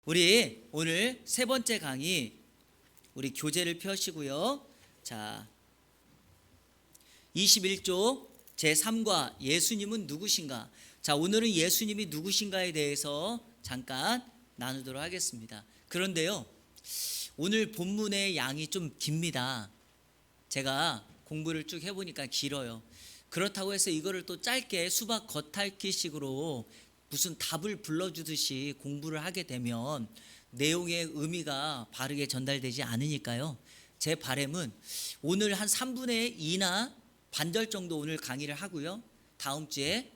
우리 오늘 세 번째 강의, 우리 교재를 펴시고요. 자, 21조 제3과 예수님은 누구신가? 자, 오늘은 예수님이 누구신가에 대해서 잠깐 나누도록 하겠습니다. 그런데요, 오늘 본문의 양이 좀 깁니다. 제가 공부를 쭉 해보니까 길어요. 그렇다고 해서 이거를 또 짧게 수박 겉핥기식으로 무슨 답을 불러주듯이 공부를 하게 되면 내용의 의미가 바르게 전달되지 않으니까요. 제 바람은 오늘 한 3분의 2나 반절 정도 오늘 강의를 하고요. 다음 주에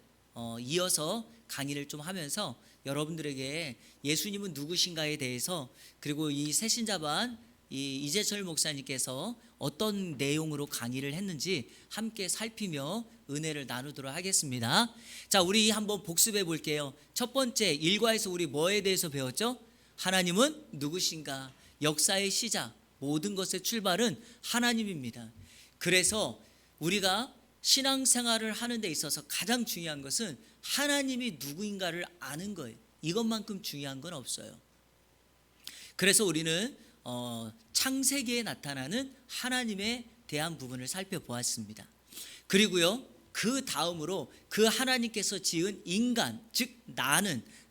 이어서 강의를 좀 하면서 여러분들에게 예수님은 누구신가에 대해서, 그리고 이 새신자반 이재철 목사님께서 어떤 내용으로 강의를 했는지 함께 살피며 은혜를 나누도록 하겠습니다. 자, 우리 한번 복습해 볼게요. 첫 번째, 1과에서 우리 뭐에 대해서 배웠죠? 하나님은 누구신가? 역사의 시작, 모든 것의 출발은 하나님입니다. 그래서 우리가 신앙생활을 하는 데 있어서 가장 중요한 것은 하나님이 누구인가를 아는 거예요. 이것만큼 중요한 건 없어요. 그래서 우리는 창세기에 나타나는 하나님에 대한 부분을 살펴보았습니다. 그리고요, 그 다음으로 그 하나님께서 지은 인간, 즉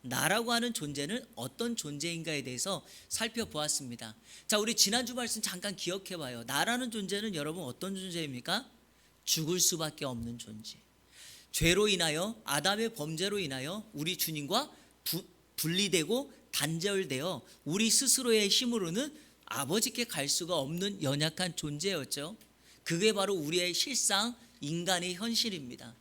나라고 하는 존재는 어떤 존재인가에 대해서 살펴보았습니다. 자, 우리 지난주 말씀 잠깐 기억해 봐요. 나라는 존재는 여러분 어떤 존재입니까? 죽을 수밖에 없는 존재. 죄로 인하여, 아담의 범죄로 인하여 우리 주님과 분리되고 단절되어 우리 스스로의 힘으로는 아버지께 갈 수가 없는 연약한 존재였죠. 그게 바로 우리의 실상 인간의 현실입니다.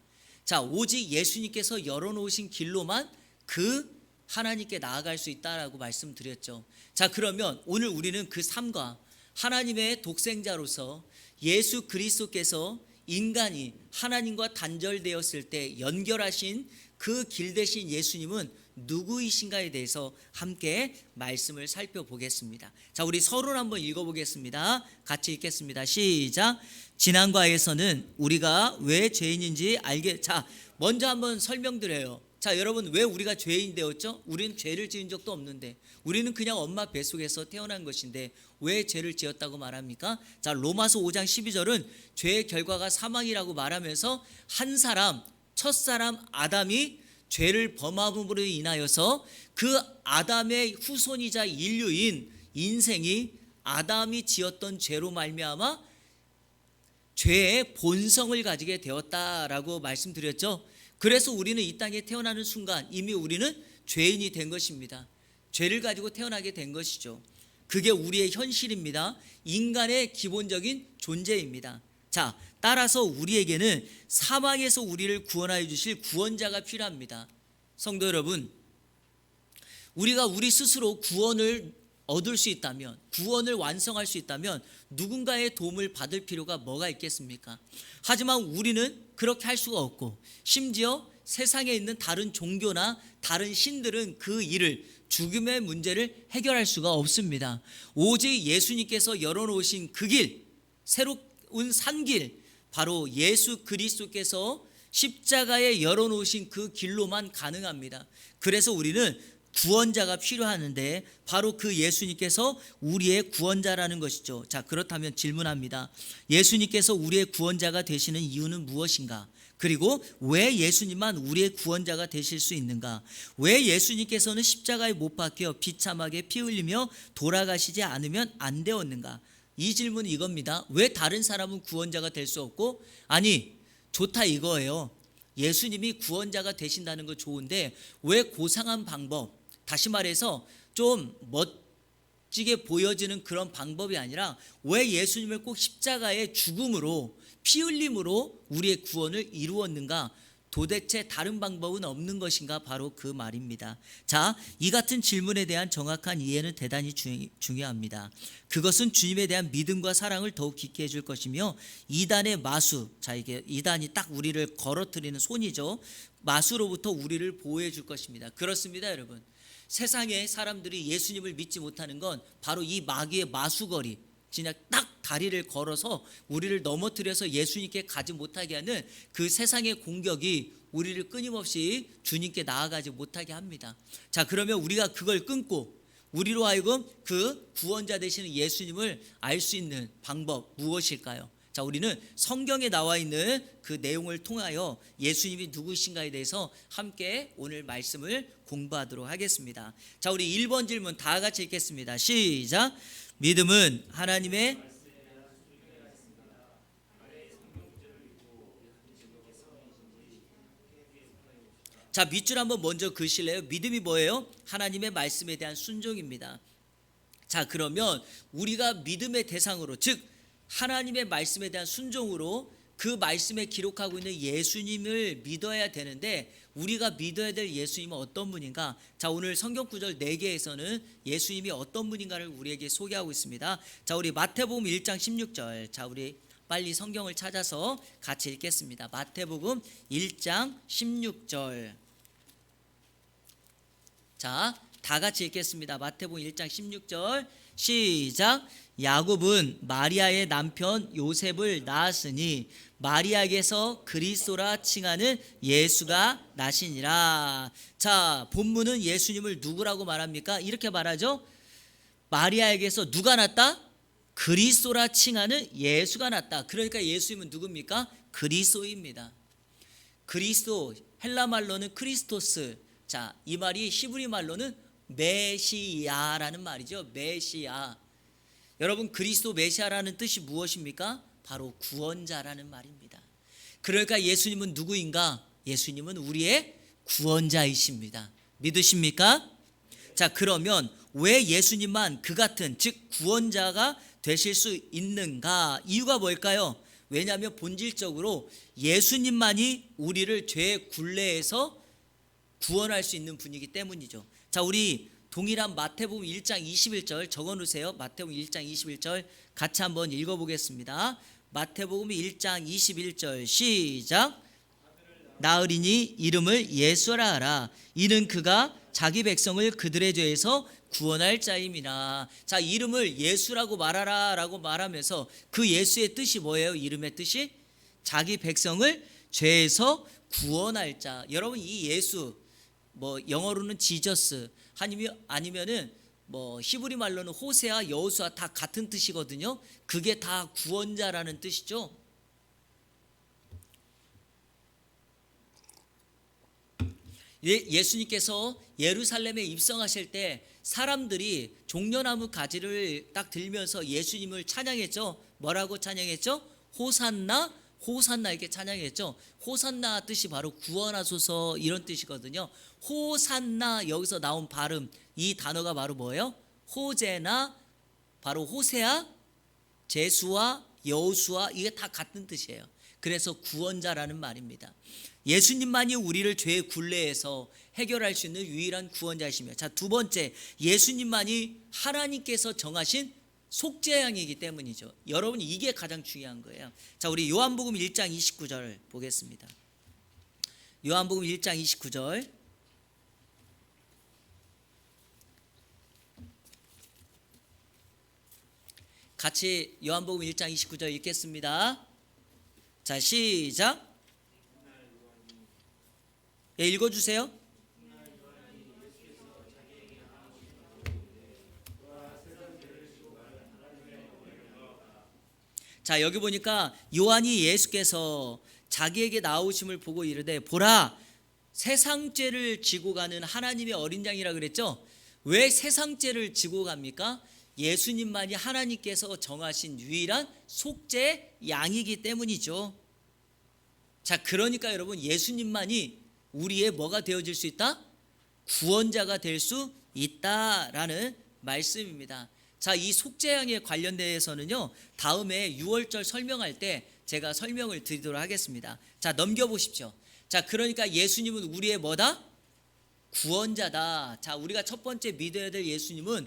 자, 오직 예수님께서 열어놓으신 길로만 그 하나님께 나아갈 수 있다라고 말씀드렸죠. 자, 그러면 오늘 우리는 그 삶과 하나님의 독생자로서 예수 그리스도께서 인간이 하나님과 단절되었을 때 연결하신 그 길 대신 예수님은 누구이신가에 대해서 함께 말씀을 살펴보겠습니다. 자, 우리 서론 한번 읽어보겠습니다. 같이 읽겠습니다. 시작. 지난 과에서는 우리가 왜 죄인인지 자, 먼저 한번 설명드려요. 자, 여러분, 왜 우리가 죄인 되었죠? 우리는 죄를 지은 적도 없는데, 우리는 그냥 엄마 뱃속에서 태어난 것인데 왜 죄를 지었다고 말합니까? 자, 로마서 5장 12절은 죄의 결과가 사망이라고 말하면서 한 사람, 첫사람 아담이 죄를 범함으로 인하여서 그 아담의 후손이자 인류인 인생이 아담이 지었던 죄로 말미암아 죄의 본성을 가지게 되었다라고 말씀드렸죠. 그래서 우리는 이 땅에 태어나는 순간 이미 우리는 죄인이 된 것입니다. 죄를 가지고 태어나게 된 것이죠. 그게 우리의 현실입니다. 인간의 기본적인 존재입니다. 자, 따라서 우리에게는 사망에서 우리를 구원하여 주실 구원자가 필요합니다. 성도 여러분, 우리가 우리 스스로 구원을 얻을 수 있다면, 구원을 완성할 수 있다면 누군가의 도움을 받을 필요가 뭐가 있겠습니까? 하지만 우리는 그렇게 할 수가 없고, 심지어 세상에 있는 다른 종교나 다른 신들은 그 일을, 죽음의 문제를 해결할 수가 없습니다. 오직 예수님께서 열어놓으신 그 길, 새로운 산길, 바로 예수 그리스도께서 십자가에 열어놓으신 그 길로만 가능합니다. 그래서 우리는 구원자가 필요하는데 바로 그 예수님께서 우리의 구원자라는 것이죠. 자, 그렇다면 질문합니다. 예수님께서 우리의 구원자가 되시는 이유는 무엇인가? 그리고 왜 예수님만 우리의 구원자가 되실 수 있는가? 왜 예수님께서는 십자가에 못 박혀 비참하게 피 흘리며 돌아가시지 않으면 안 되었는가? 이 질문은 이겁니다. 왜 다른 사람은 구원자가 될 수 없고, 아니 좋다 이거예요. 예수님이 구원자가 되신다는 거 좋은데 왜 고상한 방법, 다시 말해서 좀 멋지게 보여지는 그런 방법이 아니라 왜 예수님을 꼭 십자가의 죽음으로, 피 흘림으로 우리의 구원을 이루었는가? 도대체 다른 방법은 없는 것인가? 바로 그 말입니다. 자, 이 같은 질문에 대한 정확한 이해는 대단히 중요합니다. 그것은 주님에 대한 믿음과 사랑을 더욱 깊게 해줄 것이며, 이단의 마수, 자, 이게 이단이 딱 우리를 걸어뜨리는 손이죠. 마수로부터 우리를 보호해 줄 것입니다. 그렇습니다, 여러분. 세상에 사람들이 예수님을 믿지 못하는 건 바로 이 마귀의 마수거리, 그냥 딱 다리를 걸어서 우리를 넘어뜨려서 예수님께 가지 못하게 하는 그 세상의 공격이 우리를 끊임없이 주님께 나아가지 못하게 합니다. 자, 그러면 우리가 그걸 끊고 우리로 하여금 그 구원자 되시는 예수님을 알 수 있는 방법 무엇일까요? 자, 우리는 성경에 나와 있는 그 내용을 통하여 예수님이 누구신가에 대해서 함께 오늘 말씀을 공부하도록 하겠습니다. 자, 우리 1번 질문 다 같이 읽겠습니다. 시작. 믿음은 하나님의 자, 밑줄 한번 먼저 그실래요? 믿음이 뭐예요? 하나님의 말씀에 대한 순종입니다. 자, 그러면 우리가 믿음의 대상으로, 즉 하나님의 말씀에 대한 순종으로 그 말씀에 기록하고 있는 예수님을 믿어야 되는데, 우리가 믿어야 될 예수님은 어떤 분인가? 자, 오늘 성경 구절 4개에서는 예수님이 어떤 분인가를 우리에게 소개하고 있습니다. 자, 우리 마태복음 1장 16절. 자, 우리 빨리 성경을 찾아서 같이 읽겠습니다. 마태복음 1장 16절. 자, 다 같이 읽겠습니다. 마태복음 1장 16절 시작. 야곱은 마리아의 남편 요셉을 낳았으니 마리아에게서 그리스도라 칭하는 예수가 나시니라. 자, 본문은 예수님을 누구라고 말합니까? 이렇게 말하죠. 마리아에게서 누가 났다? 그리스도라 칭하는 예수가 났다. 그러니까 예수님은 누굽니까? 그리스도입니다. 그리스도, 헬라 말로는 크리스토스. 자, 이 말이 히브리 말로는 메시아라는 말이죠. 메시아. 여러분, 그리스도 메시아라는 뜻이 무엇입니까? 바로 구원자라는 말입니다. 그러니까 예수님은 누구인가? 예수님은 우리의 구원자이십니다. 믿으십니까? 자, 그러면 왜 예수님만 그 같은, 즉 구원자가 되실 수 있는가? 이유가 뭘까요? 왜냐하면 본질적으로 예수님만이 우리를 죄의 굴레에서 구원할 수 있는 분이기 때문이죠. 자, 우리 동일한 마태복음 1장 21절 적어놓으세요. 마태복음 1장 21절 같이 한번 읽어보겠습니다. 마태복음 1장 21절 시작. 나으리니 이름을 예수라 하라. 이는 그가 자기 백성을 그들의 죄에서 구원할 자임이라. 자, 이름을 예수라고 말하라 라고 말하면서 그 예수의 뜻이 뭐예요? 이름의 뜻이 자기 백성을 죄에서 구원할 자. 여러분, 이 예수, 뭐 영어로는 지저스, 아니면은 뭐 히브리 말로는 호세아, 여호수아 다 같은 뜻이거든요. 그게 다 구원자라는 뜻이죠. 예수님께서 예루살렘에 입성하실 때 사람들이 종려나무 가지를 딱 들면서 예수님을 찬양했죠. 뭐라고 찬양했죠? 호산나, 호산나 이렇게 찬양했죠. 호산나 뜻이 바로 구원하소서 이런 뜻이거든요. 호산나, 여기서 나온 발음, 이 단어가 바로 뭐예요? 호제나, 바로 호세아, 제수와 여호수아, 이게 다 같은 뜻이에요. 그래서 구원자라는 말입니다. 예수님만이 우리를 죄의 굴레에서 해결할 수 있는 유일한 구원자이시며, 자, 두 번째, 예수님만이 하나님께서 정하신 속죄양이기 때문이죠. 여러분, 이게 가장 중요한 거예요. 자, 우리 요한복음 1장 29절 보겠습니다. 요한복음 1장 29절 같이 요한복음 1장 29절 읽겠습니다. 자, 시작. 예, 읽어주세요. 자, 여기 보니까 요한이 예수께서 자기에게 나오심을 보고 이르되 보라, 세상 죄를 지고 가는 하나님의 어린 양이라 그랬죠. 왜 세상 죄를 지고 갑니까? 예수님만이 하나님께서 정하신 유일한 속죄 양이기 때문이죠. 자, 그러니까 여러분, 예수님만이 우리의 뭐가 되어질 수 있다? 구원자가 될 수 있다라는 말씀입니다. 자, 이 속죄양에 관련돼서는요, 다음에 6월절 설명할 때 제가 설명을 드리도록 하겠습니다. 자, 넘겨보십시오. 자, 그러니까 예수님은 우리의 뭐다? 구원자다. 자, 우리가 첫 번째 믿어야 될 예수님은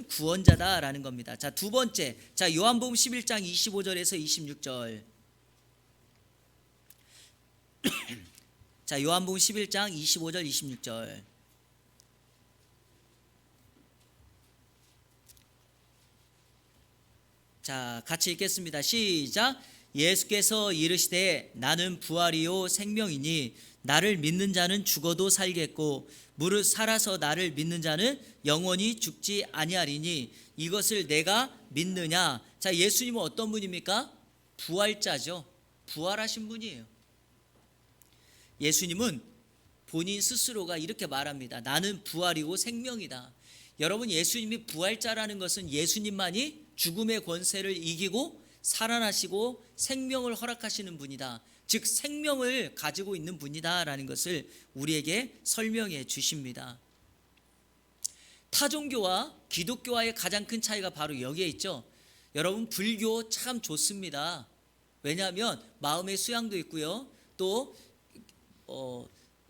구원자다라는 겁니다. 자, 두 번째, 자, 요한복음 11장 25절에서 26절. 자, 요한복음 11장 25절 26절. 자, 같이 읽겠습니다. 시작. 예수께서 이르시되 나는 부활이요 생명이니 나를 믿는 자는 죽어도 살겠고 무릇 살아서 나를 믿는 자는 영원히 죽지 아니하리니 이것을 내가 믿느냐. 자, 예수님은 어떤 분입니까? 부활자죠. 부활하신 분이에요. 예수님은 본인 스스로가 이렇게 말합니다. 나는 부활이고 생명이다. 여러분, 예수님이 부활자라는 것은 예수님만이 죽음의 권세를 이기고 살아나시고 생명을 허락하시는 분이다. 즉 생명을 가지고 있는 분이다라는 것을 우리에게 설명해 주십니다. 타종교와 기독교와의 가장 큰 차이가 바로 여기에 있죠. 여러분, 불교 참 좋습니다. 왜냐하면 마음의 수양도 있고요. 또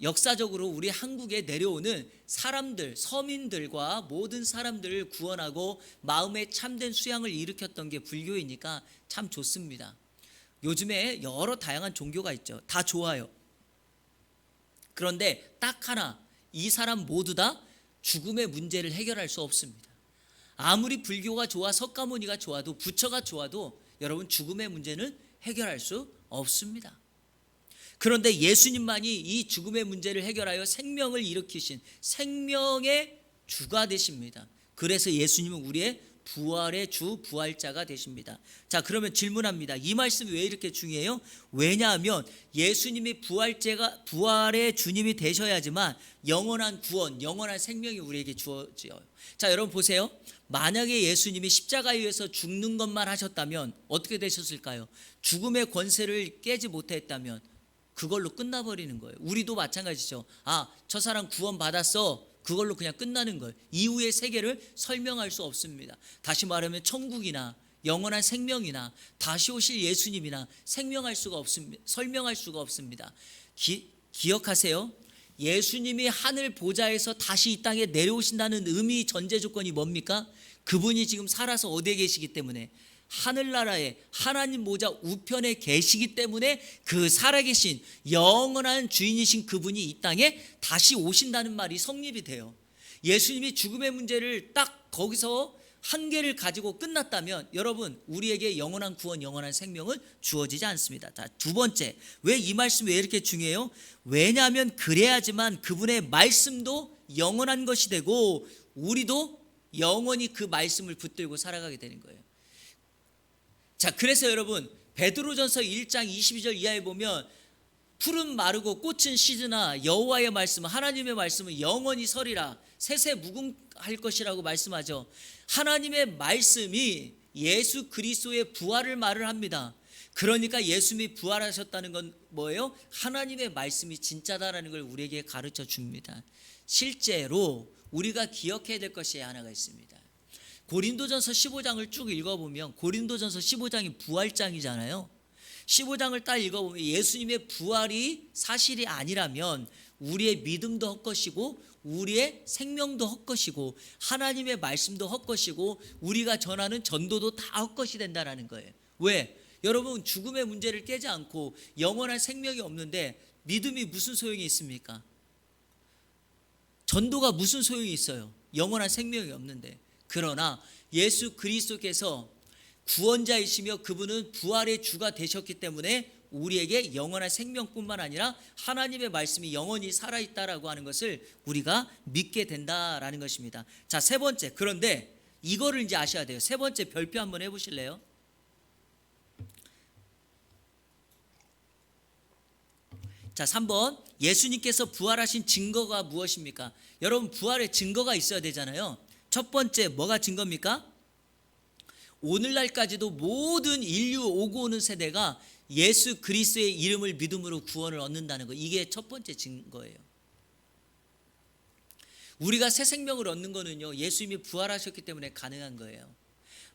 역사적으로 우리 한국에 내려오는 사람들, 서민들과 모든 사람들을 구원하고 마음의 참된 수양을 일으켰던 게 불교이니까 참 좋습니다. 요즘에 여러 다양한 종교가 있죠. 다 좋아요. 그런데 딱 하나, 이 사람 모두 다 죽음의 문제를 해결할 수 없습니다. 아무리 불교가 좋아 석가모니가 좋아도 부처가 좋아도 여러분 죽음의 문제는 해결할 수 없습니다. 그런데 예수님만이 이 죽음의 문제를 해결하여 생명을 일으키신 생명의 주가 되십니다. 그래서 예수님은 우리의 부활의 주, 부활자가 되십니다. 자, 그러면 질문합니다. 이 말씀이 왜 이렇게 중요해요? 왜냐하면 예수님이 부활의 주님이 되셔야지만 영원한 구원, 영원한 생명이 우리에게 주어져요. 자, 여러분 보세요. 만약에 예수님이 십자가에 의해서 죽는 것만 하셨다면 어떻게 되셨을까요? 죽음의 권세를 깨지 못했다면 그걸로 끝나버리는 거예요. 우리도 마찬가지죠. 저 사람 구원 받았어. 그걸로 그냥 끝나는 거예요. 이후의 세계를 설명할 수 없습니다. 다시 말하면 천국이나 영원한 생명이나 다시 오실 예수님이나 설명할 수가 없습니다. 기억하세요. 예수님이 하늘 보좌에서 다시 이 땅에 내려오신다는 의미 전제 조건이 뭡니까? 그분이 지금 살아서 어디에 계시기 때문에 하늘나라에 하나님 보좌 우편에 계시기 때문에 그 살아계신 영원한 주인이신 그분이 이 땅에 다시 오신다는 말이 성립이 돼요. 예수님이 죽음의 문제를 딱 거기서 한계를 가지고 끝났다면 여러분 우리에게 영원한 구원, 영원한 생명은 주어지지 않습니다. 자, 두 번째, 왜 이 말씀이 왜 이렇게 중요해요? 왜냐하면 그래야지만 그분의 말씀도 영원한 것이 되고 우리도 영원히 그 말씀을 붙들고 살아가게 되는 거예요. 자, 그래서 여러분 베드로전서 1장 22절 이하에 보면 풀은 마르고 꽃은 시드나 여호와의 말씀은 하나님의 말씀은 영원히 서리라 세세 무궁할 것이라고 말씀하죠. 하나님의 말씀이 예수 그리스도의 부활을 말을 합니다. 그러니까 예수님이 부활하셨다는 건 뭐예요? 하나님의 말씀이 진짜다라는 걸 우리에게 가르쳐 줍니다. 실제로 우리가 기억해야 될 것이 하나가 있습니다. 고린도전서 15장을 쭉 읽어보면 고린도전서 15장이 부활장이잖아요. 15장을 딱 읽어보면 예수님의 부활이 사실이 아니라면 우리의 믿음도 헛것이고 우리의 생명도 헛것이고 하나님의 말씀도 헛것이고 우리가 전하는 전도도 다 헛것이 된다는 거예요. 왜? 여러분 죽음의 문제를 깨지 않고 영원한 생명이 없는데 믿음이 무슨 소용이 있습니까? 전도가 무슨 소용이 있어요? 영원한 생명이 없는데. 그러나 예수 그리스도께서 구원자이시며 그분은 부활의 주가 되셨기 때문에 우리에게 영원한 생명뿐만 아니라 하나님의 말씀이 영원히 살아있다라고 하는 것을 우리가 믿게 된다라는 것입니다. 자, 세 번째, 그런데 이거를 이제 아셔야 돼요. 세 번째 별표 한번 해보실래요? 자, 3번 예수님께서 부활하신 증거가 무엇입니까? 여러분 부활의 증거가 있어야 되잖아요. 첫 번째 뭐가 증거입니까? 오늘날까지도 모든 인류 오고 오는 세대가 예수 그리스도의 이름을 믿음으로 구원을 얻는다는 거, 이게 첫 번째 증거예요. 우리가 새 생명을 얻는 거는요 예수님이 부활하셨기 때문에 가능한 거예요.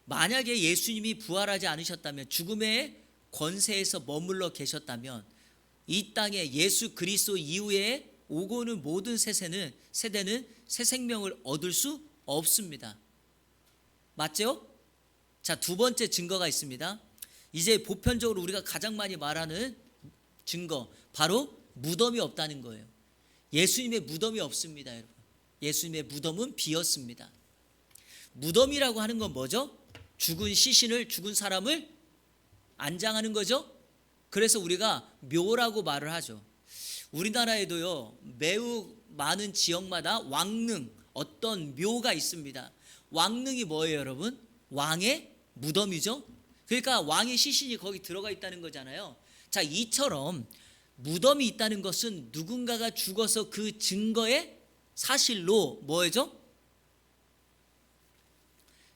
만약에 예수님이 부활하지 않으셨다면 죽음의 권세에서 머물러 계셨다면 이 땅에 예수 그리스도 이후에 오고 오는 모든 세대는 새 생명을 얻을 수 없습니다. 맞죠? 자, 두 번째 증거가 있습니다. 이제 보편적으로 우리가 가장 많이 말하는 증거, 바로 무덤이 없다는 거예요. 예수님의 무덤이 없습니다, 여러분. 예수님의 무덤은 비었습니다. 무덤이라고 하는 건 뭐죠? 죽은 시신을, 죽은 사람을 안장하는 거죠. 그래서 우리가 묘라고 말을 하죠. 우리나라에도요 매우 많은 지역마다 왕릉, 어떤 묘가 있습니다. 왕릉이 뭐예요, 여러분? 왕의 무덤이죠. 그러니까 왕의 시신이 거기 들어가 있다는 거잖아요. 자, 이처럼 무덤이 있다는 것은 누군가가 죽어서 그 증거의 사실로 뭐죠?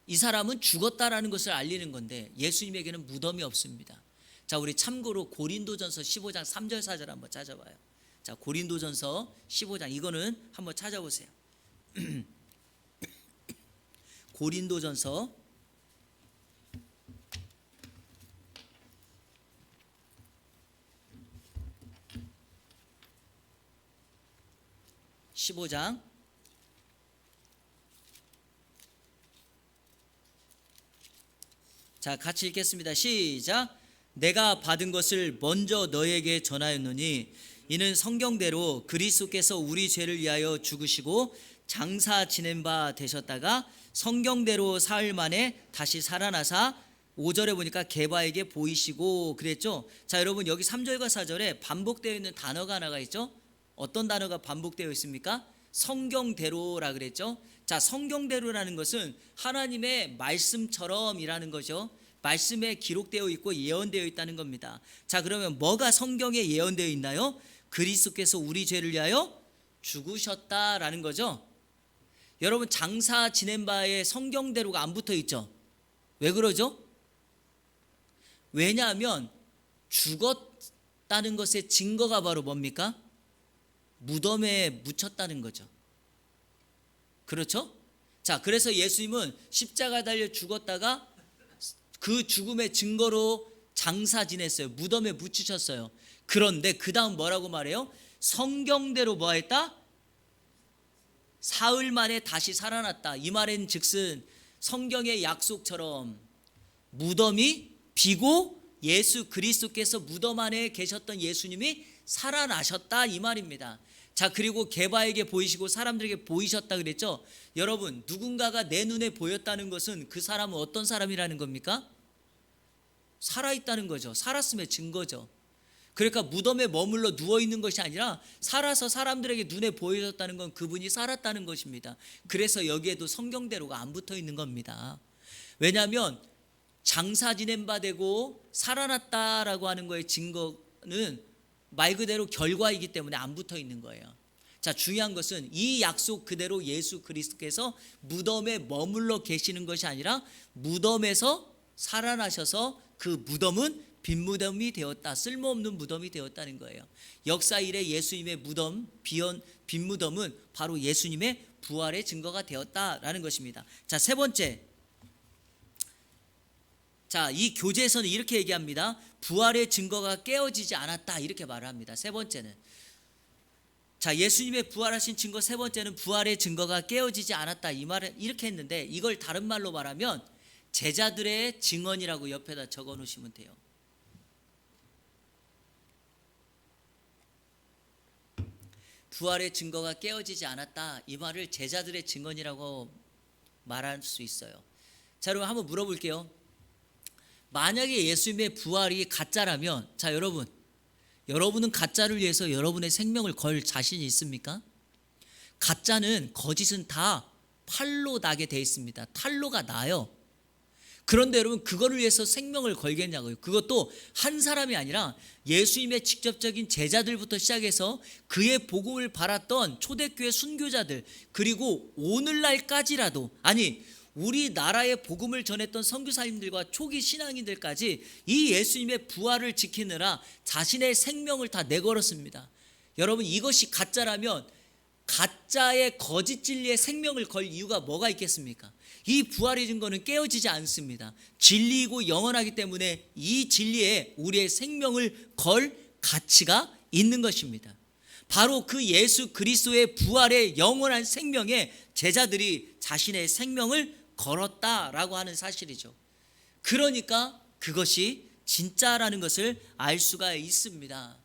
이 사람은 죽었다라는 것을 알리는 건데 예수님에게는 무덤이 없습니다. 자, 우리 참고로 고린도전서 15장 3절 4절 한번 찾아봐요. 자, 고린도전서 15장 이거는 한번 찾아보세요. 고린도전서 15장 자, 같이 읽겠습니다. 시작. 내가 받은 것을 먼저 너에게 전하였노니 이는 성경대로 그리스도께서 우리 죄를 위하여 죽으시고 장사 지낸 바 되셨다가 성경대로 사흘 만에 다시 살아나사 5절에 보니까 게바에게 보이시고 그랬죠. 자, 여러분 여기 3절과 4절에 반복되어 있는 단어가 하나가 있죠. 어떤 단어가 반복되어 있습니까? 성경대로라 그랬죠. 자, 성경대로라는 것은 하나님의 말씀처럼이라는 거죠. 말씀에 기록되어 있고 예언되어 있다는 겁니다. 자, 그러면 뭐가 성경에 예언되어 있나요? 그리스도께서 우리 죄를 위하여 죽으셨다라는 거죠. 여러분 장사 지낸 바에 성경대로가 안 붙어 있죠. 왜 그러죠? 왜냐하면 죽었다는 것의 증거가 바로 뭡니까? 무덤에 묻혔다는 거죠. 그렇죠? 자, 그래서 예수님은 십자가 달려 죽었다가 그 죽음의 증거로 장사 지냈어요. 무덤에 묻히셨어요. 그런데 그 다음 뭐라고 말해요? 성경대로 뭐 했다? 사흘 만에 다시 살아났다. 이 말은 즉슨 성경의 약속처럼 무덤이 비고 예수 그리스도께서 무덤 안에 계셨던 예수님이 살아나셨다 이 말입니다. 자, 그리고 게바에게 보이시고 사람들에게 보이셨다 그랬죠. 여러분 누군가가 내 눈에 보였다는 것은 그 사람은 어떤 사람이라는 겁니까? 살아있다는 거죠. 살았음의 증거죠. 그러니까 무덤에 머물러 누워있는 것이 아니라 살아서 사람들에게 눈에 보여졌다는 건 그분이 살았다는 것입니다. 그래서 여기에도 성경대로가 안 붙어 있는 겁니다. 왜냐하면 장사 지낸 바 되고 살아났다라고 하는 거의 증거는 말 그대로 결과이기 때문에 안 붙어 있는 거예요. 자, 중요한 것은 이 약속 그대로 예수 그리스도께서 무덤에 머물러 계시는 것이 아니라 무덤에서 살아나셔서 그 무덤은 빈 무덤이 되었다. 쓸모없는 무덤이 되었다는 거예요. 역사 이래 예수님의 무덤, 빈 무덤은 바로 예수님의 부활의 증거가 되었다라는 것입니다. 자, 세 번째. 자, 이 교재에서는 이렇게 얘기합니다. 부활의 증거가 깨어지지 않았다 이렇게 말을 합니다. 세 번째는 자, 예수님의 부활하신 증거 세 번째는 부활의 증거가 깨어지지 않았다 이 말을 이렇게 했는데 이걸 다른 말로 말하면 제자들의 증언이라고 옆에다 적어 놓으시면 돼요. 부활의 증거가 깨어지지 않았다 이 말을 제자들의 증언이라고 말할 수 있어요. 자, 여러분 한번 물어볼게요. 만약에 예수님의 부활이 가짜라면 자, 여러분은 가짜를 위해서 여러분의 생명을 걸 자신이 있습니까? 가짜는 거짓은 다 팔로 나게 돼 있습니다. 탈로가 나요. 그런데 여러분 그거를 위해서 생명을 걸겠냐고요. 그것도 한 사람이 아니라 예수님의 직접적인 제자들부터 시작해서 그의 복음을 바랐던 초대교회 순교자들 그리고 오늘날까지라도 아니 우리나라의 복음을 전했던 선교사님들과 초기 신앙인들까지 이 예수님의 부활을 지키느라 자신의 생명을 다 내걸었습니다. 여러분 이것이 가짜라면 가짜의 거짓 진리의 생명을 걸 이유가 뭐가 있겠습니까? 이 부활의 증거는 깨어지지 않습니다. 진리이고 영원하기 때문에 이 진리에 우리의 생명을 걸 가치가 있는 것입니다. 바로 그 예수 그리스도의 부활의 영원한 생명에 제자들이 자신의 생명을 걸었다라고 하는 사실이죠. 그러니까 그것이 진짜라는 것을 알 수가 있습니다.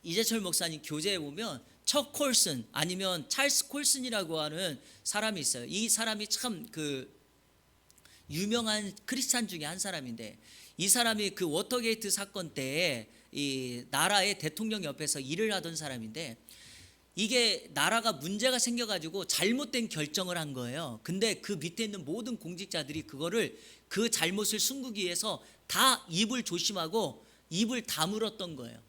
이재철 목사님 교재에 보면 척 콜슨 아니면 찰스 콜슨이라고 하는 사람이 있어요. 이 사람이 참 그 유명한 크리스찬 중에 한 사람인데 이 사람이 그 워터게이트 사건 때 이 나라의 대통령 옆에서 일을 하던 사람인데, 이게 나라가 문제가 생겨가지고 잘못된 결정을 한 거예요. 근데 그 밑에 있는 모든 공직자들이 그거를, 그 잘못을 숨기기 위해서 다 입을 조심하고 입을 다물었던 거예요.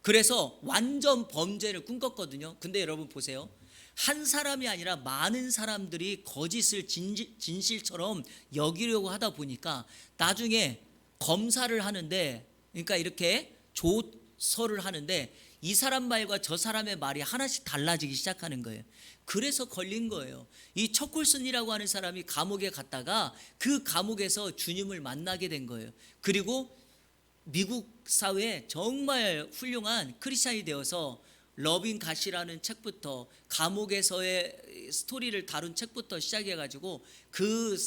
그래서 완전 범죄를 꿈꿨거든요. 근데 여러분 보세요. 한 사람이 아니라 많은 사람들이 거짓을 진실처럼 여기려고 하다 보니까 나중에 검사를 하는데, 그러니까 이렇게 조서를 하는데 이 사람 말과 저 사람의 말이 하나씩 달라지기 시작하는 거예요. 그래서 걸린 거예요. 이 척홀슨이라고 하는 사람이 감옥에 갔다가 그 감옥에서 주님을 만나게 된 거예요. 그리고 미국 사회에 정말 훌륭한 크리스찬이 되어서 러빙 갓이라는 책부터, 감옥에서의 스토리를 다룬 책부터 시작해가지고 그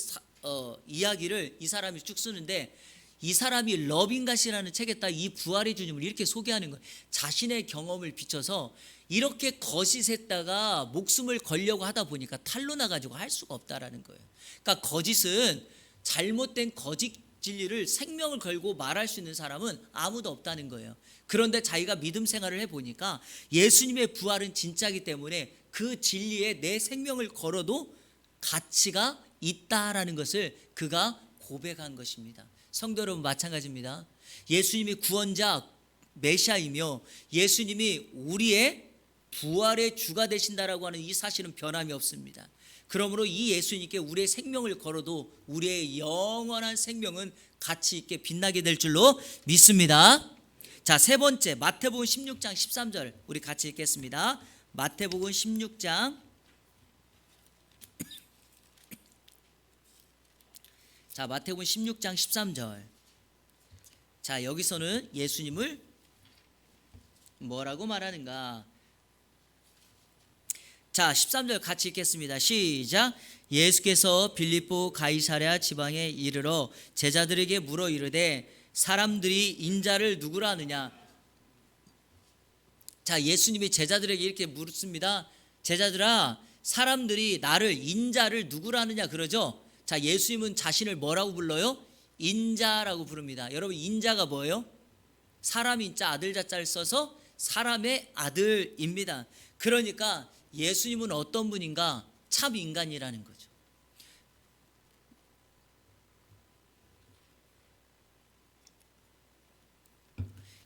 이야기를 이 사람이 쭉 쓰는데, 이 사람이 러빙 갓이라는 책에다 이 부활의 주님을 이렇게 소개하는 거예요. 자신의 경험을 비춰서 이렇게 거짓했다가 목숨을 걸려고 하다 보니까 탈로 나가지고 할 수가 없다라는 거예요. 그러니까 거짓은, 잘못된 거짓 진리를 생명을 걸고 말할 수 있는 사람은 아무도 없다는 거예요. 그런데 자기가 믿음 생활을 해보니까 예수님의 부활은 진짜이기 때문에 그 진리에 내 생명을 걸어도 가치가 있다라는 것을 그가 고백한 것입니다. 성도 여러분, 마찬가지입니다. 예수님이 구원자 메시아이며 예수님이 우리의 부활의 주가 되신다라고 하는 이 사실은 변함이 없습니다. 그러므로 이 예수님께 우리의 생명을 걸어도 우리의 영원한 생명은 가치 있게 빛나게 될 줄로 믿습니다. 자, 세 번째, 마태복음 16장 13절 우리 같이 읽겠습니다. 마태복음 16장, 자, 마태복음 16장 13절. 자, 여기서는 예수님을 뭐라고 말하는가? 자, 13절 같이 읽겠습니다. 시작. 예수께서 빌립보 가이사랴 지방에 이르러 제자들에게 물어 이르되 사람들이 인자를 누구라 하느냐? 자, 예수님이 제자들에게 이렇게 묻습니다. 제자들아, 사람들이 나를, 인자를 누구라 하느냐 그러죠. 자, 예수님은 자신을 뭐라고 불러요? 인자라고 부릅니다. 여러분, 인자가 뭐예요? 사람 인자, 아들 자자를 써서 사람의 아들입니다. 그러니까 예수님은 어떤 분인가? 참 인간이라는 거죠.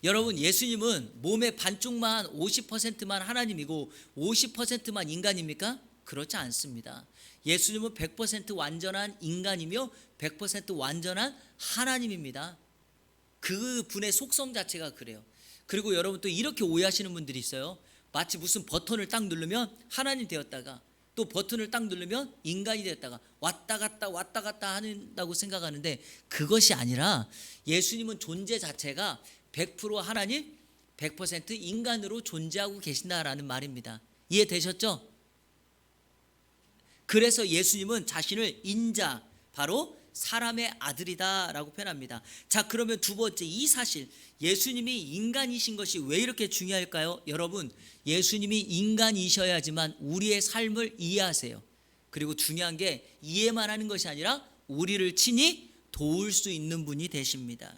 여러분, 예수님은 몸의 반쪽만, 50%만 하나님이고 50%만 인간입니까? 그렇지 않습니다. 예수님은 100% 완전한 인간이며 100% 완전한 하나님입니다. 그 분의 속성 자체가 그래요. 그리고 여러분, 또 이렇게 오해하시는 분들이 있어요. 마치 무슨 버튼을 딱 누르면 하나님 되었다가 또 버튼을 딱 누르면 인간이 되었다가 왔다 갔다 한다고 생각하는데, 그것이 아니라 예수님은 존재 자체가 100% 하나님, 100% 인간으로 존재하고 계신다라는 말입니다. 이해되셨죠? 그래서 예수님은 자신을 인자, 바로 사람의 아들이다라고 표현합니다. 자, 그러면 두 번째, 이 사실, 예수님이 인간이신 것이 왜 이렇게 중요할까요? 여러분, 예수님이 인간이셔야지만 우리의 삶을 이해하세요. 그리고 중요한 게 이해만 하는 것이 아니라 우리를 친히 도울 수 있는 분이 되십니다.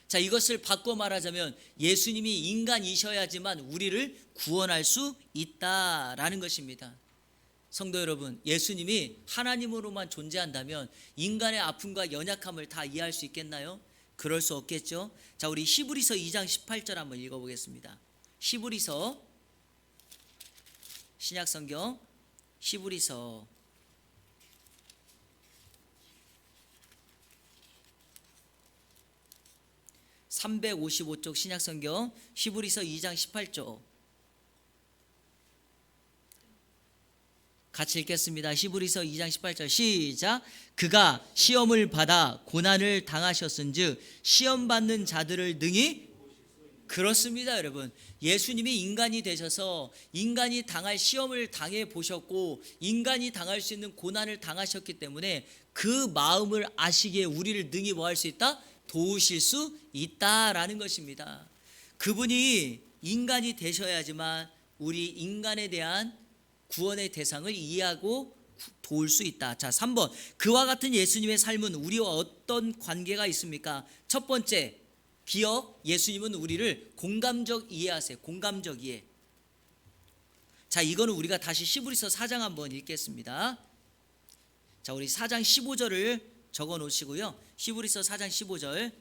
자, 이것을 바꿔 말하자면 예수님이 인간이셔야지만 우리를 구원할 수 있다라는 것입니다. 성도 여러분, 예수님이 하나님으로만 존재한다면 인간의 아픔과 연약함을 다 이해할 수 있겠나요? 그럴 수 없겠죠. 자, 우리 히브리서 2장 18절 한번 읽어보겠습니다. 히브리서, 신약성경 히브리서 355쪽 신약성경 히브리서 2장 18절 같이 읽겠습니다. 히브리서 2장 18절 시작. 그가 시험을 받아 고난을 당하셨은즉 시험 받는 자들을 능히, 그렇습니다. 여러분, 예수님이 인간이 되셔서 인간이 당할 시험을 당해 보셨고 인간이 당할 수 있는 고난을 당하셨기 때문에 그 마음을 아시기에 우리를 능히 뭐 할 수 있다? 도우실 수 있다라는 것입니다. 그분이 인간이 되셔야지만 우리 인간에 대한 구원의 대상을 이해하고 도울 수 있다. 자, 3번. 그와 같은 예수님의 삶은 우리와 어떤 관계가 있습니까? 첫 번째, 기억. 예수님은 우리를 공감적 이해하세요. 공감적 이해. 자, 이거는 우리가 다시 히브리서 4장 한번 읽겠습니다. 자, 우리 4장 15절을 적어 놓으시고요. 히브리서 4장 15절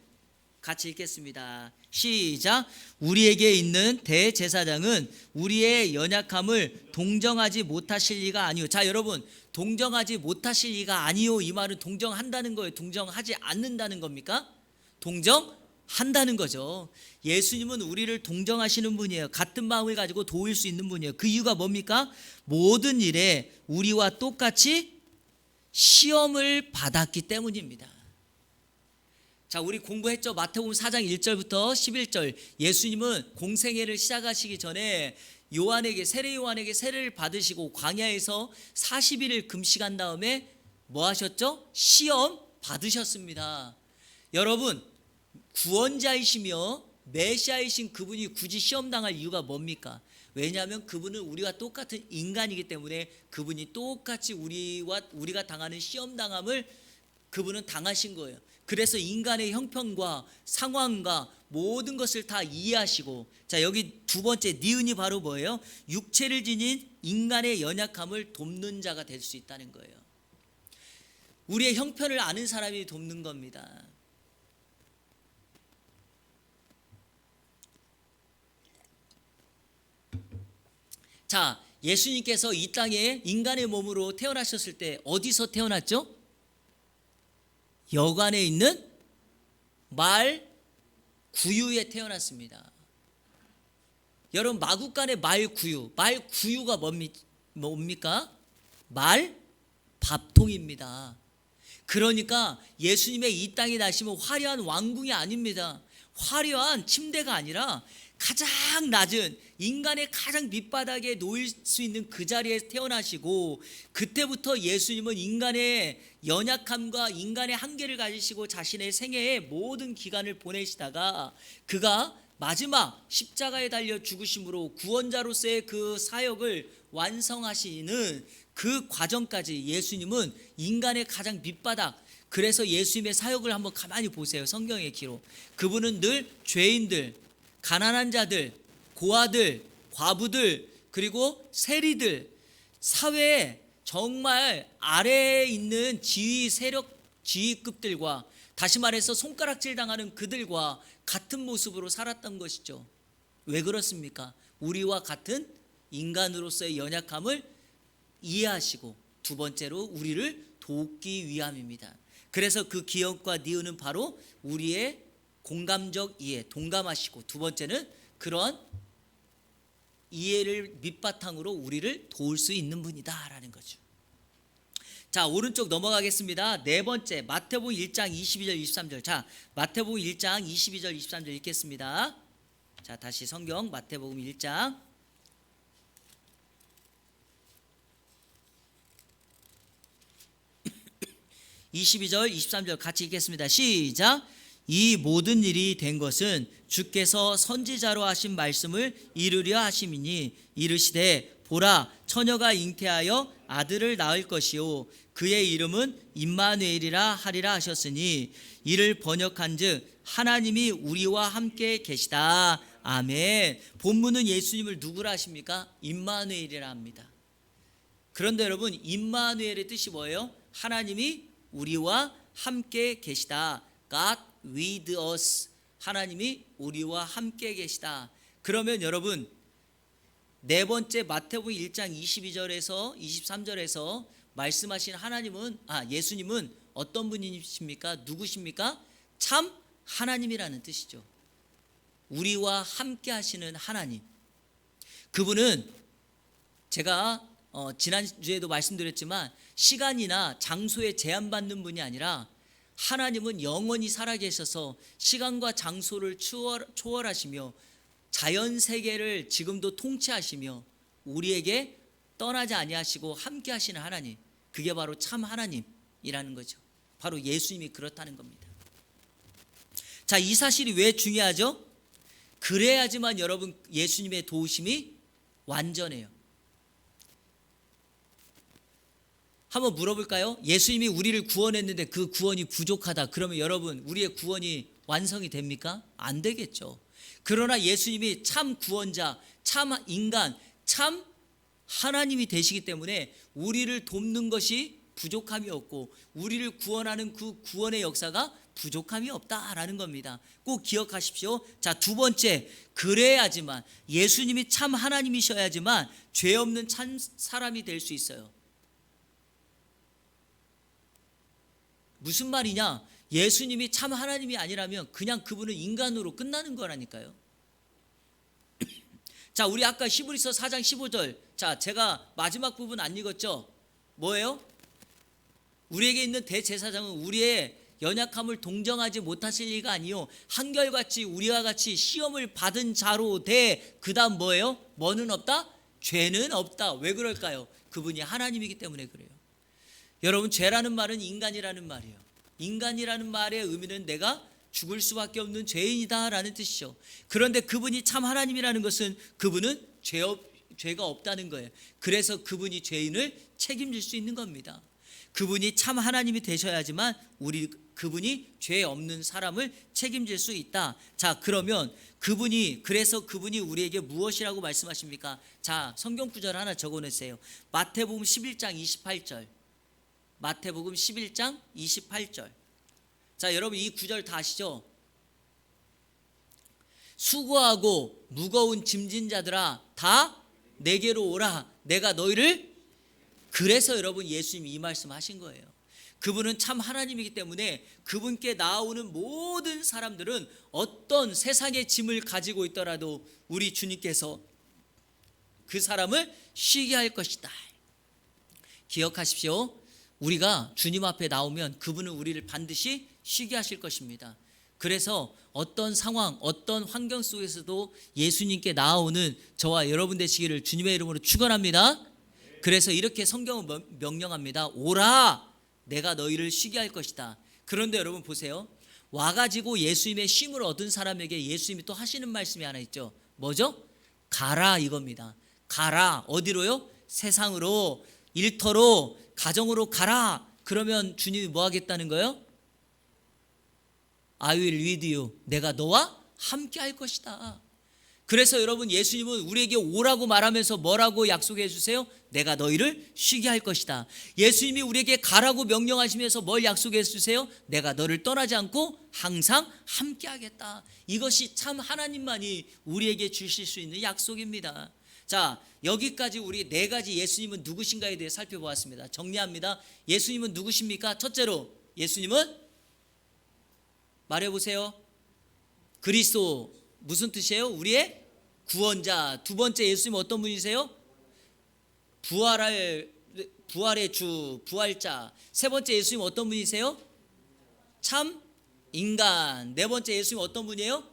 같이 읽겠습니다. 시작. 우리에게 있는 대제사장은 우리의 연약함을 동정하지 못하실 리가 아니요. 자, 여러분, 동정하지 못하실 리가 아니요, 이 말은 동정한다는 거예요? 동정하지 않는다는 겁니까? 동정한다는 거죠. 예수님은 우리를 동정하시는 분이에요. 같은 마음을 가지고 도울 수 있는 분이에요. 그 이유가 뭡니까? 모든 일에 우리와 똑같이 시험을 받았기 때문입니다. 자, 우리 공부했죠. 마태복음 4장 1절부터 11절. 예수님은 공생애를 시작하시기 전에 세례 요한에게 세례를 받으시고 광야에서 40일을 금식한 다음에 뭐 하셨죠? 시험 받으셨습니다. 여러분, 구원자이시며 메시아이신 그분이 굳이 시험 당할 이유가 뭡니까? 왜냐하면 그분은 우리와 똑같은 인간이기 때문에 그분이 똑같이 우리가 당하는 시험 당함을 그분은 당하신 거예요. 그래서 인간의 형편과 상황과 모든 것을 다 이해하시고, 자, 여기 두 번째 니은이 바로 뭐예요? 육체를 지닌 인간의 연약함을 돕는 자가 될 수 있다는 거예요. 우리의 형편을 아는 사람이 돕는 겁니다. 자, 예수님께서 이 땅에 인간의 몸으로 태어나셨을 때 어디서 태어났죠? 여관에 있는 말 구유에 태어났습니다. 여러분, 마구간의 말 구유가 뭡니까? 말 밥통입니다. 그러니까 예수님의 이 땅에 나시면 화려한 왕궁이 아닙니다. 화려한 침대가 아니라 가장 낮은, 인간의 가장 밑바닥에 놓일 수 있는 그 자리에 태어나시고, 그때부터 예수님은 인간의 연약함과 인간의 한계를 가지시고 자신의 생애의 모든 기간을 보내시다가 그가 마지막 십자가에 달려 죽으심으로 구원자로서의 그 사역을 완성하시는 그 과정까지 예수님은 인간의 가장 밑바닥, 그래서 예수님의 사역을 한번 가만히 보세요. 성경의 기록. 그분은 늘 죄인들, 가난한 자들, 고아들, 과부들, 그리고 세리들, 사회에 정말 아래에 있는 지위급들과, 다시 말해서 손가락질 당하는 그들과 같은 모습으로 살았던 것이죠. 왜 그렇습니까? 우리와 같은 인간으로서의 연약함을 이해하시고, 두 번째로 우리를 돕기 위함입니다. 그래서 그 기억과 니은은 바로 우리의 공감적 이해, 동감하시고, 두 번째는 그런 이해를 밑바탕으로 우리를 도울 수 있는 분이다라는 거죠. 자, 오른쪽 넘어가겠습니다. 네 번째, 마태복음 1장 22절 23절. 자, 마태복음 1장 22절 23절 읽겠습니다. 자, 다시 성경 마태복음 1장 22절 23절 같이 읽겠습니다. 시작. 이 모든 일이 된 것은 주께서 선지자로 하신 말씀을 이루려 하심이니, 이르시되 보라, 처녀가 잉태하여 아들을 낳을 것이요 그의 이름은 임마누엘이라 하리라 하셨으니, 이를 번역한즉 하나님이 우리와 함께 계시다. 아멘. 본문은 예수님을 누구라 하십니까? 임마누엘이라 합니다. 그런데 여러분, 임마누엘의 뜻이 뭐예요? 하나님이 우리와 함께 계시다. God with us. 하나님이 우리와 함께 계시다. 그러면 여러분, 네 번째 마태복음 1장 22절에서 23절에서 말씀하신 예수님은 어떤 분이십니까? 누구십니까? 참 하나님이라는 뜻이죠. 우리와 함께 하시는 하나님. 그분은 제가 지난주에도 말씀드렸지만 시간이나 장소에 제한받는 분이 아니라, 하나님은 영원히 살아계셔서 시간과 장소를 초월하시며 자연세계를 지금도 통치하시며 우리에게 떠나지 아니하시고 함께 하시는 하나님, 그게 바로 참 하나님이라는 거죠. 바로 예수님이 그렇다는 겁니다. 자, 이 사실이 왜 중요하죠? 그래야지만 여러분 예수님의 도우심이 완전해요. 한번 물어볼까요? 예수님이 우리를 구원했는데 그 구원이 부족하다. 그러면 여러분 우리의 구원이 완성이 됩니까? 안 되겠죠. 그러나 예수님이 참 구원자, 참 인간, 참 하나님이 되시기 때문에 우리를 돕는 것이 부족함이 없고 우리를 구원하는 그 구원의 역사가 부족함이 없다라는 겁니다. 꼭 기억하십시오. 자, 두 번째, 그래야지만 예수님이 참 하나님이셔야지만 죄 없는 참 사람이 될 수 있어요. 무슨 말이냐? 예수님이 참 하나님이 아니라면 그냥 그분은 인간으로 끝나는 거라니까요. 자, 우리 아까 히브리서 4장 15절. 자, 제가 마지막 부분 안 읽었죠? 뭐예요? 우리에게 있는 대제사장은 우리의 연약함을 동정하지 못하실 리가 아니요 한결같이 우리와 같이 시험을 받은 자로 돼. 그 다음 뭐예요? 뭐는 없다? 죄는 없다. 왜 그럴까요? 그분이 하나님이기 때문에 그래요. 여러분, 죄라는 말은 인간이라는 말이에요. 인간이라는 말의 의미는 내가 죽을 수밖에 없는 죄인이다 라는 뜻이죠. 그런데 그분이 참 하나님이라는 것은 그분은 죄가 없다는 거예요. 그래서 그분이 죄인을 책임질 수 있는 겁니다. 그분이 참 하나님이 되셔야지만 그분이 죄 없는 사람을 책임질 수 있다. 자, 그러면 그래서 그분이 우리에게 무엇이라고 말씀하십니까? 자, 성경 구절 하나 적어놓으세요. 마태복음 11장 28절. 마태복음 11장 28절. 자, 여러분 이 구절 다 아시죠? 수고하고 무거운 짐진 자들아 다 내게로 오라. 내가 너희를. 그래서 여러분 예수님이 이 말씀 하신 거예요. 그분은 참 하나님이기 때문에 그분께 나아오는 모든 사람들은 어떤 세상의 짐을 가지고 있더라도 우리 주님께서 그 사람을 쉬게 할 것이다. 기억하십시오. 우리가 주님 앞에 나오면 그분은 우리를 반드시 쉬게 하실 것입니다. 그래서 어떤 상황, 어떤 환경 속에서도 예수님께 나아오는 저와 여러분 되시기를 주님의 이름으로 축원합니다. 그래서 이렇게 성경은 명령합니다. 오라, 내가 너희를 쉬게 할 것이다. 그런데 여러분 보세요. 와가지고 예수님의 쉼을 얻은 사람에게 예수님이 또 하시는 말씀이 하나 있죠. 뭐죠? 가라 이겁니다. 가라. 어디로요? 세상으로, 일터로, 가정으로 가라. 그러면 주님이 뭐 하겠다는 거예요? I will with you. 내가 너와 함께 할 것이다. 그래서 여러분 예수님은 우리에게 오라고 말하면서 뭐라고 약속해 주세요? 내가 너희를 쉬게 할 것이다. 예수님이 우리에게 가라고 명령하시면서 뭘 약속해 주세요? 내가 너를 떠나지 않고 항상 함께 하겠다. 이것이 참 하나님만이 우리에게 주실 수 있는 약속입니다. 자, 여기까지 우리 네 가지 예수님은 누구신가에 대해 살펴보았습니다. 정리합니다. 예수님은 누구십니까? 첫째로 예수님은 말해보세요. 그리스도. 무슨 뜻이에요? 우리의 구원자. 두 번째 예수님은 어떤 분이세요? 부활의 주, 부활자. 세 번째 예수님은 어떤 분이세요? 참 인간. 네 번째 예수님은 어떤 분이에요?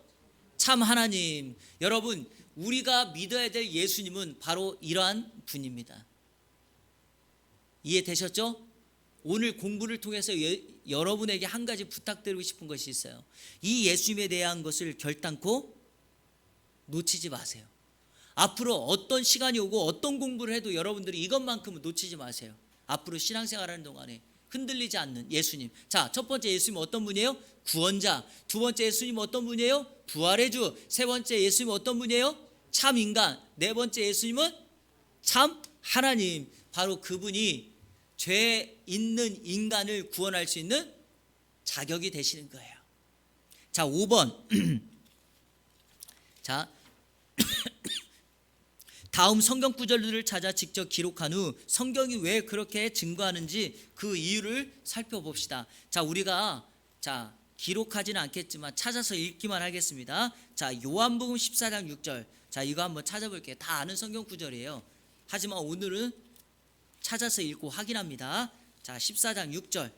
참 하나님. 여러분, 우리가 믿어야 될 예수님은 바로 이러한 분입니다. 이해되셨죠? 오늘 공부를 통해서 여러분에게 한 가지 부탁드리고 싶은 것이 있어요. 이 예수님에 대한 것을 결단코 놓치지 마세요. 앞으로 어떤 시간이 오고 어떤 공부를 해도 여러분들이 이것만큼은 놓치지 마세요. 앞으로 신앙생활하는 동안에 흔들리지 않는 예수님. 자, 첫 번째 예수님은 어떤 분이에요? 구원자. 두 번째 예수님은 어떤 분이에요? 부활의 주. 세 번째 예수님은 어떤 분이에요? 참 인간. 네 번째 예수님은 참 하나님. 바로 그분이 죄 있는 인간을 구원할 수 있는 자격이 되시는 거예요. 자, 5번. 자, 다음 성경 구절들을 찾아 직접 기록한 후 성경이 왜 그렇게 증거하는지 그 이유를 살펴봅시다. 자, 우리가 기록하지는 않겠지만 찾아서 읽기만 하겠습니다. 자, 요한복음 14장 6절. 자, 이거 한번 찾아볼게요. 다 아는 성경 구절이에요. 하지만 오늘은 찾아서 읽고 확인합니다. 자, 14장 6절.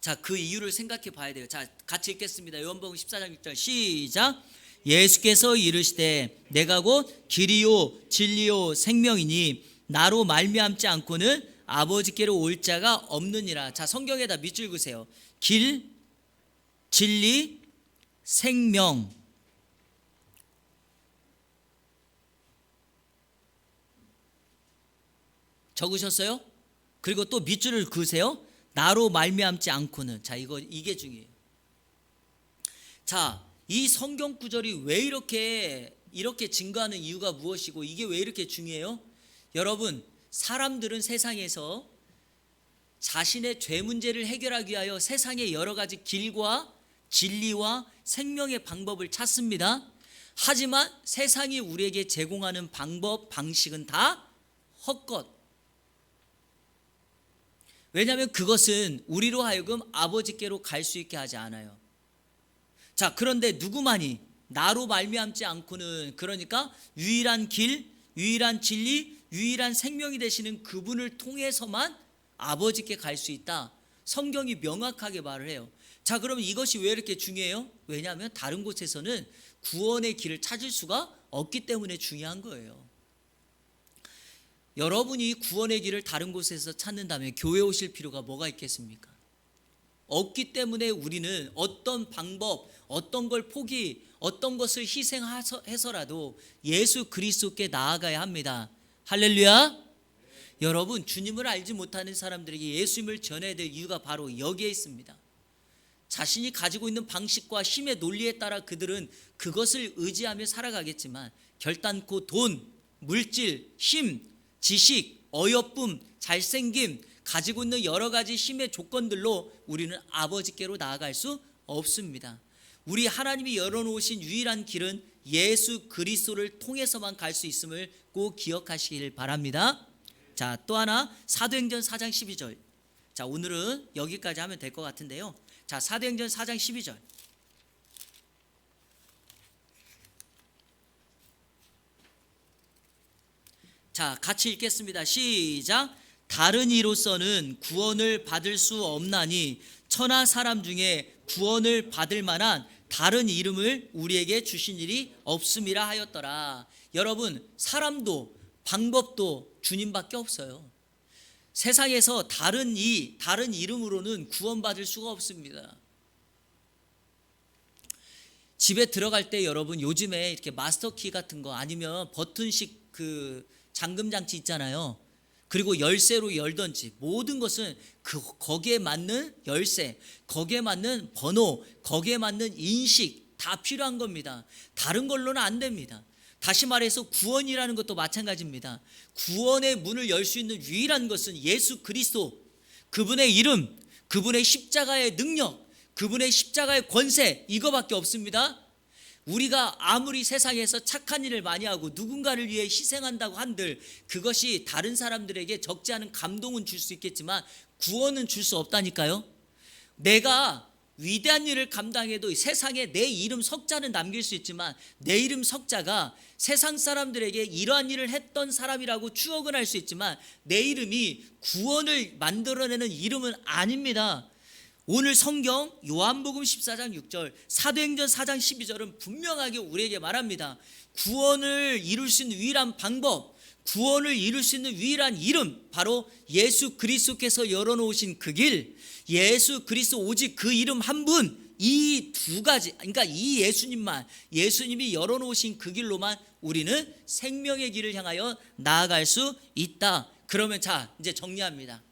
자, 그 이유를 생각해 봐야 돼요. 자, 같이 읽겠습니다. 요한복음 14장 6절 시작. 예수께서 이르시되 내가 곧 길이요 진리요 생명이니 나로 말미암지 않고는 아버지께로 올 자가 없느니라. 자, 성경에다 밑줄 그으세요. 길, 진리, 생명. 적으셨어요? 그리고 또 밑줄을 그으세요. 나로 말미암지 않고는. 자, 이게 중요해요. 자, 이 성경 구절이 왜 이렇게 증거하는 이유가 무엇이고 이게 왜 이렇게 중요해요? 여러분, 사람들은 세상에서 자신의 죄 문제를 해결하기 위하여 세상의 여러 가지 길과 진리와 생명의 방법을 찾습니다. 하지만 세상이 우리에게 제공하는 방법, 방식은 다 헛것. 왜냐하면 그것은 우리로 하여금 아버지께로 갈 수 있게 하지 않아요. 자, 그런데 누구만이 나로 말미암지 않고는, 그러니까 유일한 길, 유일한 진리, 유일한 생명이 되시는 그분을 통해서만 아버지께 갈 수 있다. 성경이 명확하게 말을 해요. 자, 그러면 이것이 왜 이렇게 중요해요? 왜냐하면 다른 곳에서는 구원의 길을 찾을 수가 없기 때문에 중요한 거예요. 여러분이 구원의 길을 다른 곳에서 찾는다면 교회 오실 필요가 뭐가 있겠습니까? 없기 때문에 우리는 어떤 방법, 어떤 걸 어떤 것을 희생해서라도 예수 그리스도께 나아가야 합니다. 할렐루야. 여러분, 주님을 알지 못하는 사람들에게 예수님을 전해야 될 이유가 바로 여기에 있습니다. 자신이 가지고 있는 방식과 힘의 논리에 따라 그들은 그것을 의지하며 살아가겠지만 결단코 돈, 물질, 힘, 지식, 어여쁨, 잘생김, 가지고 있는 여러 가지 힘의 조건들로 우리는 아버지께로 나아갈 수 없습니다. 우리 하나님이 열어놓으신 유일한 길은 예수 그리스도를 통해서만 갈 수 있음을 꼭 기억하시길 바랍니다. 자, 또 하나 사도행전 4장 12절. 자, 오늘은 여기까지 하면 될 것 같은데요. 자, 사도행전 4장 12절. 자, 같이 읽겠습니다. 시작. 다른 이로서는 구원을 받을 수 없나니 천하 사람 중에 구원을 받을 만한 다른 이름을 우리에게 주신 일이 없음이라 하였더라. 여러분, 사람도 방법도 주님밖에 없어요. 세상에서 다른 이름으로는 구원받을 수가 없습니다. 집에 들어갈 때 여러분, 요즘에 이렇게 마스터키 같은 거 아니면 버튼식 그 잠금 장치 있잖아요. 그리고 열쇠로 열든지 모든 것은 거기에 맞는 열쇠, 거기에 맞는 번호, 거기에 맞는 인식 다 필요한 겁니다. 다른 걸로는 안 됩니다. 다시 말해서 구원이라는 것도 마찬가지입니다. 구원의 문을 열 수 있는 유일한 것은 예수 그리스도, 그분의 이름, 그분의 십자가의 능력, 그분의 십자가의 권세, 이거밖에 없습니다. 우리가 아무리 세상에서 착한 일을 많이 하고 누군가를 위해 희생한다고 한들 그것이 다른 사람들에게 적지 않은 감동은 줄 수 있겠지만 구원은 줄 수 없다니까요. 내가 위대한 일을 감당해도 세상에 내 이름 석자는 남길 수 있지만 내 이름 석자가 세상 사람들에게 이러한 일을 했던 사람이라고 추억은 할 수 있지만 내 이름이 구원을 만들어내는 이름은 아닙니다. 오늘 성경 요한복음 14장 6절, 사도행전 4장 12절은 분명하게 우리에게 말합니다. 구원을 이룰 수 있는 유일한 방법, 구원을 이룰 수 있는 유일한 이름, 바로 예수 그리스도께서 열어놓으신 그 길, 예수 그리스도 오직 그 이름 한 분, 이 두 가지, 그러니까 이 예수님이 열어놓으신 그 길로만 우리는 생명의 길을 향하여 나아갈 수 있다. 그러면 자, 이제 정리합니다.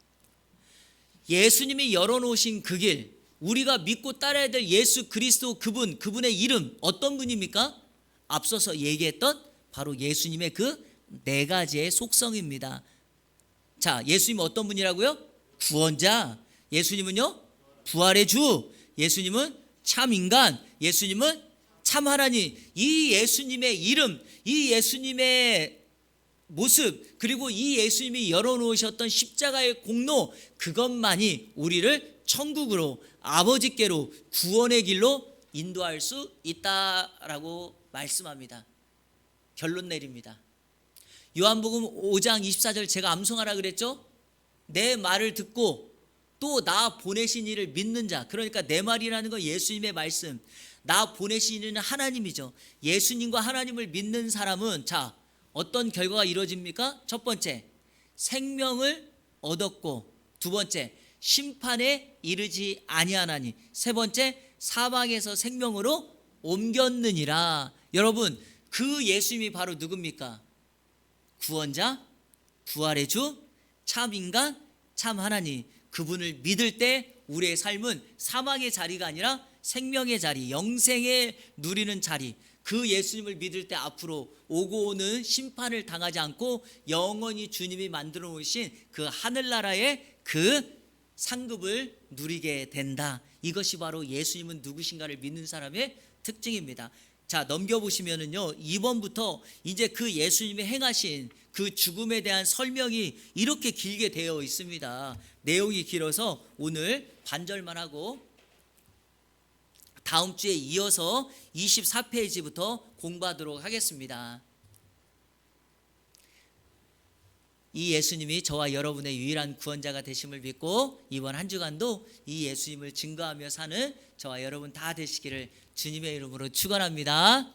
예수님이 열어놓으신 그 길, 우리가 믿고 따라야 될 예수 그리스도 그분의 이름 어떤 분입니까? 앞서서 얘기했던 바로 예수님의 그 네 가지의 속성입니다. 자, 예수님은 어떤 분이라고요? 구원자. 예수님은요? 부활의 주. 예수님은 참 인간. 예수님은 참 하나님. 이 예수님의 이름, 이 예수님의 모습, 그리고 이 예수님이 열어놓으셨던 십자가의 공로, 그것만이 우리를 천국으로, 아버지께로, 구원의 길로 인도할 수 있다라고 말씀합니다. 결론 내립니다. 요한복음 5장 24절 제가 암송하라 그랬죠? 내 말을 듣고 또 나 보내신 이를 믿는 자, 그러니까 내 말이라는 건 예수님의 말씀, 나 보내신 이는 하나님이죠. 예수님과 하나님을 믿는 사람은 자, 어떤 결과가 이루어집니까? 첫 번째, 생명을 얻었고, 두 번째, 심판에 이르지 아니하나니, 세 번째, 사망에서 생명으로 옮겼느니라. 여러분, 그 예수님이 바로 누굽니까? 구원자, 부활의 주, 참 인간, 참 하나님, 그분을 믿을 때 우리의 삶은 사망의 자리가 아니라 생명의 자리, 영생에 누리는 자리, 그 예수님을 믿을 때 앞으로 오고 오는 심판을 당하지 않고 영원히 주님이 만들어 놓으신 그 하늘나라의 그 상급을 누리게 된다. 이것이 바로 예수님은 누구신가를 믿는 사람의 특징입니다. 자, 넘겨보시면은요, 2번부터 이제 그 예수님이 행하신 그 죽음에 대한 설명이 이렇게 길게 되어 있습니다. 내용이 길어서 오늘 반절만 하고 다음 주에 이어서 24페이지부터 공부하도록 하겠습니다. 이 예수님이 저와 여러분의 유일한 구원자가 되심을 믿고 이번 한 주간도 이 예수님을 증거하며 사는 저와 여러분 다 되시기를 주님의 이름으로 축원합니다.